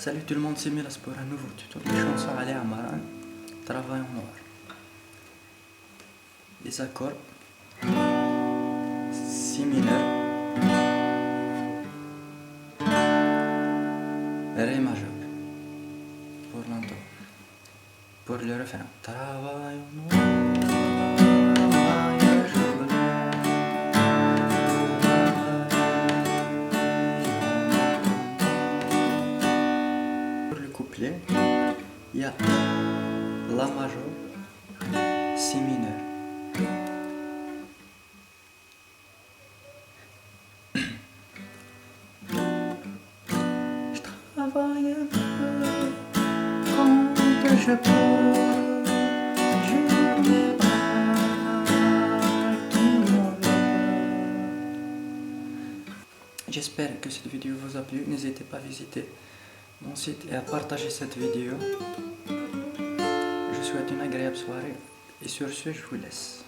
Salut tout le monde, c'est Milas pour un nouveau tuto de chanson Ali Amaran, Travail en noir. Les accords Si mineur, Ré majeur pour l'intro. Pour le refrain, Travail en noir. Couplet, il y a La majeur, Si mineur. Je travaille un peu quand je peux, je n'ai pas tout mon lot. J'espère que cette vidéo vous a plu. N'hésitez pas à visiter mon site et à partager cette vidéo. Je vous souhaite une agréable soirée et sur ce je vous laisse.